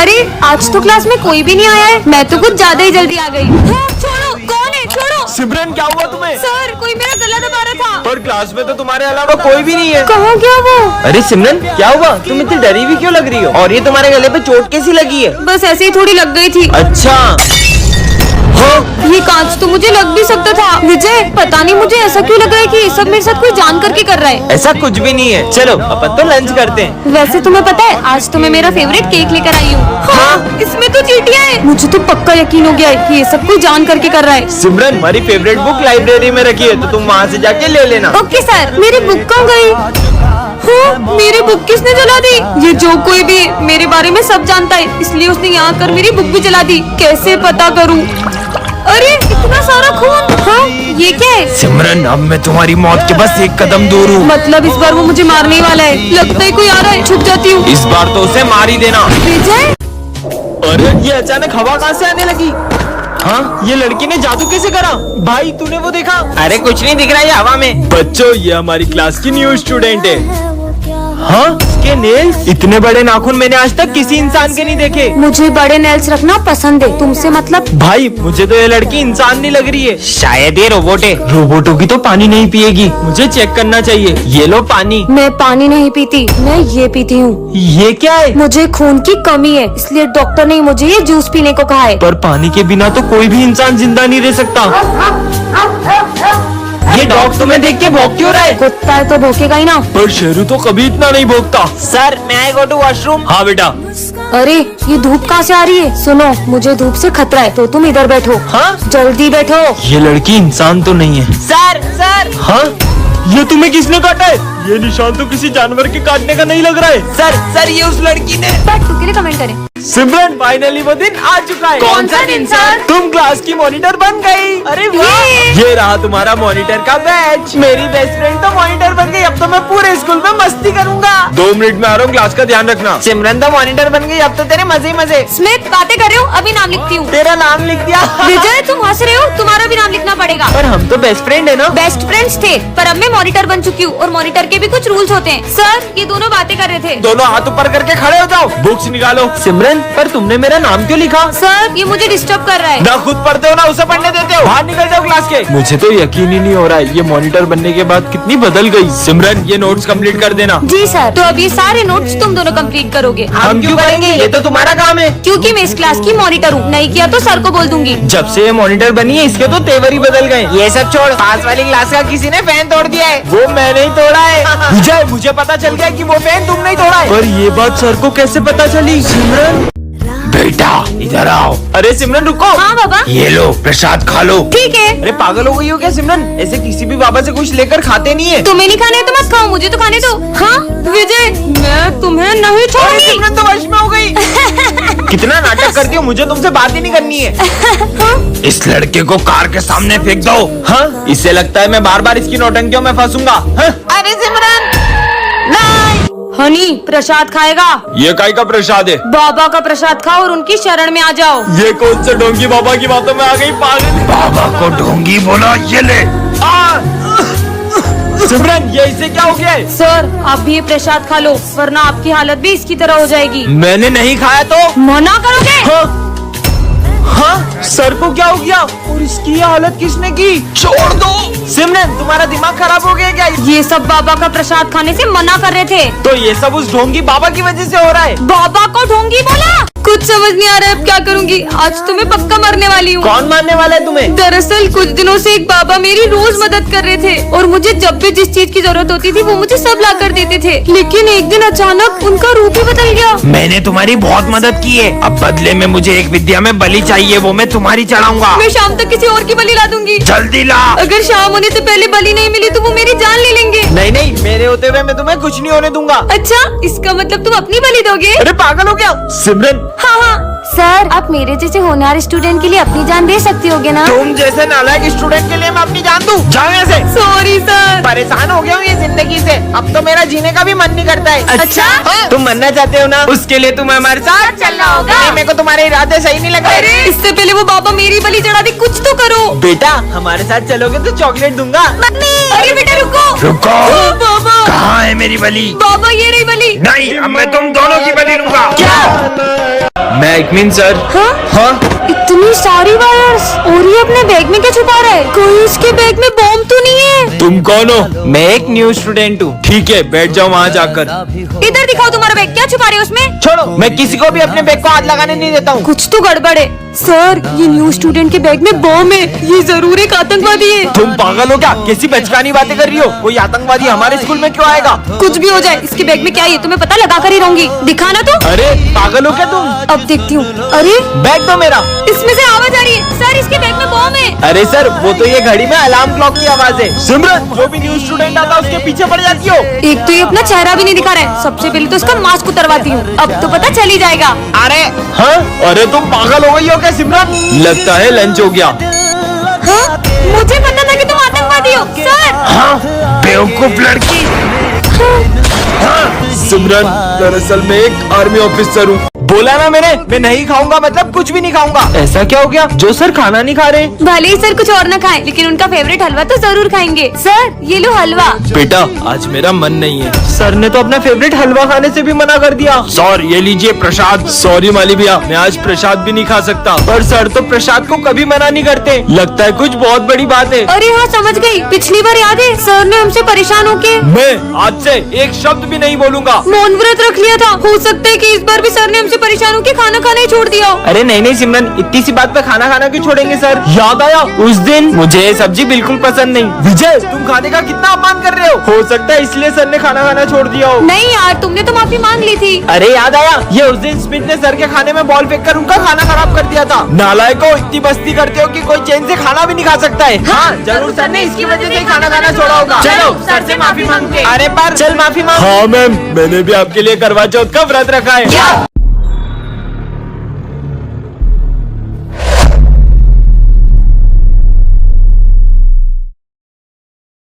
अरे आज तो क्लास में कोई भी नहीं आया है, मैं तो कुछ ज्यादा ही जल्दी आ गई। हाँ, छोड़ो, कौन है? छोड़ो। सिमरन क्या हुआ तुम्हें? सर कोई मेरा गला दबा रहा था। पर क्लास में तो तुम्हारे अलावा कोई भी नहीं है। कहाँ गया वो? अरे सिमरन क्या हुआ? तुम इतनी डरी हुई क्यों लग रही हो? और ये तुम्हारे गले पे चोट कैसी लगी है? बस ऐसे ही थोड़ी लग गई थी। अच्छा ये कांच तो मुझे लग भी सकता था। विजय पता नहीं मुझे ऐसा क्यों लग रहा है कि ये सब मेरे साथ कोई जान करके कर रहा है। ऐसा कुछ भी नहीं है। चलो अपन तो लंच करते हैं। वैसे तुम्हें पता है आज तो मैं मेरा फेवरेट केक लेकर आई हूँ। हाँ, इसमें तो चींटियां हैं। मुझे तो पक्का यकीन हो गया है कि ये सब कोई जान करके कर रहा है। सिमरन हमारी फेवरेट बुक लाइब्रेरी में रखी है, तो तुम वहाँ से जाके ले लेना। Okay sir. मेरी बुक कहाँ गई? हाँ, मेरी बुक किसने जला दी? ये जो कोई भी मेरे बारे में सब जानता है, इसलिए उसने यहाँ कर मेरी बुक भी जला दी। कैसे पता करूँ? अरे इतना सारा खून। हाँ, ये क्या है? सिमरन अब मैं तुम्हारी मौत के बस एक कदम दूर हूँ। मतलब इस बार वो मुझे मारने वाला है। लगता है कोई आ रहा है, छुप जाती हूँ। इस बार तो उसे मार ही देना। विजय अरे ये अचानक हवा कहाँ से आने लगी? हाँ, ये लड़की ने जादू कैसे करा? भाई तूने वो देखा? अरे कुछ नहीं दिख रहा है हवा में। बच्चों ये हमारी क्लास की न्यू स्टूडेंट है। हाँ, इसके नेल्स इतने बड़े नाखून मैंने आज तक किसी इंसान के नहीं देखे। मुझे बड़े नेल्स रखना पसंद है, तुमसे मतलब? भाई मुझे तो ये लड़की इंसान नहीं लग रही है, शायद ये रोबोट है। रोबोटों की तो पानी नहीं पिएगी, मुझे चेक करना चाहिए। ये लो पानी। मैं पानी नहीं पीती, मैं ये पीती हूँ। ये क्या है? मुझे खून की कमी है, इसलिए डॉक्टर ने मुझे ये जूस पीने को कहा है। पर पानी के बिना तो कोई भी इंसान जिंदा नहीं रह सकता। ये डॉग तुम्हें देख के भौंक क्यों रहा है? कुत्ता है तो भौंकेगा ही ना। पर शेरू तो कभी इतना नहीं भौंकता। सर मैं आई गो टू वॉशरूम। हाँ बेटा। अरे ये धूप कहाँ से आ रही है? सुनो मुझे धूप से खतरा है, तो तुम इधर बैठो। हाँ जल्दी बैठो। ये लड़की इंसान तो नहीं है। Sir sir. हाँ, ये तुम्हें किसने काटा है? ये निशान तो किसी जानवर के काटने का नहीं लग रहा है। सर ये उस लड़की ने। तू के लिए कमेंट करें। सिमरन फाइनली वो दिन आ चुका है। कौन सा दिन सर? तुम क्लास की मॉनिटर बन गई। अरे वाह, ये रहा तुम्हारा मॉनिटर का बैच। मेरी बेस्ट फ्रेंड तो मॉनिटर बन गई। अब तो मैं पूरे स्कूल में मस्ती करूंगा। 2 मिनट में आ रहा हूँ, क्लास का ध्यान रखना। सिमरन तो मॉनिटर बन गई, अब तो तेरे मजे ही मजे। स्मिथ बातें कर रहे हो? अभी नाम लिखती हूँ। तेरा नाम लिख दिया। विजय तुम हंस रहे हो, तुम्हारा भी नाम लिखना पड़ेगा। पर हम तो बेस्ट फ्रेंड है ना। बेस्ट फ्रेंड्स थे, पर अब मैं मॉनिटर बन चुकी हूँ और मॉनिटर के भी कुछ रूल्स होते हैं। सर ये दोनों बातें कर रहे थे। दोनों हाथ ऊपर करके खड़े हो जाओ, बुक्स निकालो। सिमरन पर तुमने मेरा नाम क्यों लिखा? सर ये मुझे डिस्टर्ब कर रहा है। ना खुद पढ़ते हो ना उसे पढ़ने देते हो। बाहर निकल जाओ क्लास के। मुझे तो यकीन ही नहीं हो रहा है, ये मॉनिटर बनने के बाद कितनी बदल गई। सिमरन ये नोट्स कंप्लीट कर देना। जी सर। तो अब ये सारे नोट्स तुम दोनों कंप्लीट करोगे। हम क्यों करेंगे? ये तो तुम्हारा काम है। क्योंकि मैं इस क्लास की मॉनिटर हूँ, नहीं किया तो सर को बोल दूंगी। जब से ये मॉनिटर बनी है इसके तो तेवर ही बदल गए। ये सब छोड़, पास वाली क्लास का किसी ने फैन तोड़ दिया है। वो मैंने ही तोड़ा है। विजय मुझे पता चल गया कि वो फैन तुमने ही तोड़ा है। पर ये बात सर को कैसे पता चली? सिमरन बेटा इधर आओ। अरे सिमरन रुको। हाँ बाबा। ये लो प्रसाद खा लो। ठीक है। अरे पागल हो गई हो क्या सिमरन? ऐसे किसी भी बाबा से कुछ लेकर खाते नहीं है। तुम्हें नहीं खाना है तो मत खाओ, मुझे तो खाने दो। हाँ विजय मैं तुम्हें नहीं छोड़ूंगी। सिमरन तो वश में हो गई। कितना नाटक करती हो, मुझे तुमसे बात ही नहीं करनी है। इस लड़के को कार के सामने फेंक दो। हाँ, इससे लगता है मैं बार बार इसकी नौटंकियों में फंसूंगा। अरे सिमरन नहीं। हनी प्रसाद खाएगा। ये काय का प्रसाद है? बाबा का प्रसाद खाओ और उनकी शरण में आ जाओ। ये कौन सा ढोंगी बाबा की बातों में आ गई पागल। बाबा को ढोंगी बोला, ये ले। सिमरन ये इसे क्या हो गया है? सर आप भी ये प्रसाद खा लो, वरना आपकी हालत भी इसकी तरह हो जाएगी। मैंने नहीं खाया तो? मना करोगे? हाँ, सर को क्या हो गया? और इसकी ये हालत किसने की? छोड़ दो। सिमरन तुम्हारा दिमाग खराब हो गया क्या? ये सब बाबा का प्रसाद खाने से मना कर रहे थे। तो ये सब उस ढोंगी बाबा की वजह से हो रहा है। बाबा को ढोंगी बोला? कुछ समझ नहीं आ रहा है, अब क्या करूंगी? आज तो मैं पक्का मरने वाली हूँ। कौन मारने वाला है तुम्हें? दरअसल कुछ दिनों से एक बाबा मेरी रोज मदद कर रहे थे और मुझे जब भी जिस चीज की जरूरत होती थी वो मुझे सब ला कर देते थे। लेकिन एक दिन अचानक उनका रूप ही बदल गया। मैंने तुम्हारी बहुत मदद की है, अब बदले में मुझे एक विद्या में बलि चाहिए, वो मैं तुम्हारी चढ़ाऊंगा। मैं शाम तक किसी और की बलि ला दूंगी। जल्दी ला। अगर शाम होने से पहले बलि नहीं मिली तो वो मेरी जान ले लेंगे। नहीं नहीं, मेरे होते हुए मैं तुम्हें कुछ नहीं होने दूंगा। अच्छा इसका मतलब तुम अपनी बलि दोगे? अरे पागल हो क्या सिमरन? हाँ सर आप मेरे जैसे होनहार स्टूडेंट के लिए अपनी जान दे सकती होगे ना? तुम जैसे नालायक स्टूडेंट के लिए मैं अपनी जान दूं? जाओ यहाँ से। Sorry sir. परेशान हो गया हूँ ये जिंदगी से, अब तो मेरा जीने का भी मन नहीं करता है। अच्छा? हाँ? तुम मरना चाहते हो ना, उसके लिए तुम्हें हमारे साथ चलना होगा। नहीं, मेरे को तुम्हारे इरादे सही नहीं लग रहे। इससे पहले वो बाबा मेरी बलि चढ़ा दे, कुछ तो करो। बेटा हमारे साथ चलोगे तो चॉकलेट दूंगा। अरे बेटा रुको। रुको। बाबा कहाँ है मेरी बलि? बाबा ये रही बलि। नहीं, अब मैं तुम दोनों की बलि लूंगा। क्या? मैकमिन सर। हाँ? हाँ इतनी सारी वायर्स, और ये अपने बैग में क्या छुपा रहा है? कोई इसके बैग में बॉम्ब तो नहीं है? तुम कौन हो? मैं एक न्यू स्टूडेंट हूँ। ठीक है, बैठ जाओ वहाँ जाकर। इधर दिखाओ तुम्हारा बैग, क्या छुपा रहे हो उसमें? छोड़ो, मैं किसी को भी अपने बैग को हाथ लगाने नहीं देता हूँ। कुछ तो गड़बड़ है सर, ये न्यू स्टूडेंट के बैग में बॉम्ब है, ये जरूर एक आतंकवादी है। तुम पागल हो क्या? कैसी बचकानी बातें कर रही हो? कोई आतंकवादी हमारे स्कूल में क्यों आएगा? कुछ भी हो जाए, इसके बैग में क्या है तुम्हें पता लगा कर ही रहूंगी। दिखाना तो। अरे पागल हो क्या तुम? अब देखती हूँ। अरे बैग दो मेरा। इसमें से आवाज आ रही है सर, इसके बैग में बॉम्ब है। अरे सर, वो तो ये घड़ी में अलार्म क्लॉक की आवाज है। सिमरन, जो भी न्यू स्टूडेंट आता है उसके पीछे पड़ जाती हो। एक तो ये अपना चेहरा भी नहीं दिखा रहा है, सबसे पहले तो इसका मास्क उतरवाती हूँ, अब तो पता चल ही जाएगा। अरे हाँ, अरे तुम पागल हो गई हो क्या सिमरन? लगता है लंच हो गया। हाँ? मुझे पता था कि तुम आतंकवादी हो सर। हाँ, बेवकूफ लड़की। हाँ, सिमरन, दरअसल मैं एक आर्मी ऑफिसर हूँ। बोला ना मैंने, मैं नहीं खाऊंगा मतलब कुछ भी नहीं खाऊंगा। ऐसा क्या हो गया जो सर खाना नहीं खा रहे? भले ही सर कुछ और न खाएं, लेकिन उनका फेवरेट हलवा तो जरूर खाएंगे। सर ये लो हलवा। बेटा, आज मेरा मन नहीं है। सर ने तो अपना फेवरेट हलवा खाने से भी मना कर दिया। सर ये लीजिए प्रसाद। सॉरी माली भैया, मैं आज प्रसाद भी नहीं खा सकता। पर सर तो प्रसाद को कभी मना नहीं करते। लगता है कुछ बहुत बड़ी बात है। अरे हाँ समझ गई, पिछली बार याद है सर ने हमसे परेशान होके मैं आज से एक शब्द भी नहीं बोलूंगा। मौन व्रत रख लिया था। हो सकता है कि इस बार भी सर ने हमसे परेशान होकर खाना खाना ही छोड़ दिया हो। अरे नहीं नहीं सिमरन, इतनी सी बात पे खाना खाना क्यों छोड़ेंगे सर? याद आया उस दिन मुझे ये सब्जी बिल्कुल पसंद नहीं। विजय, तुम खाने का कितना अपमान कर रहे हो सकता है इसलिए सर ने खाना खाना छोड़ दिया हो। नहीं यार, तुमने तो माफी मांग ली थी। अरे याद आया, ये उस दिन स्मिथ ने सर के खाने में बॉल फेंक कर उनका खाना खराब कर दिया था। नालायकों, इतनी मस्ती करते हो कि कोई चैन से खाना भी नहीं खा सकता है। हाँ, जरूर सर ने इसकी वजह से खाना खाना छोड़ा होगा। चलो सर से माफी मांगते। अरे पर चल माफी मांग। हाँ मैम, मैंने भी आपके लिए करवा चौथ का व्रत रखा है।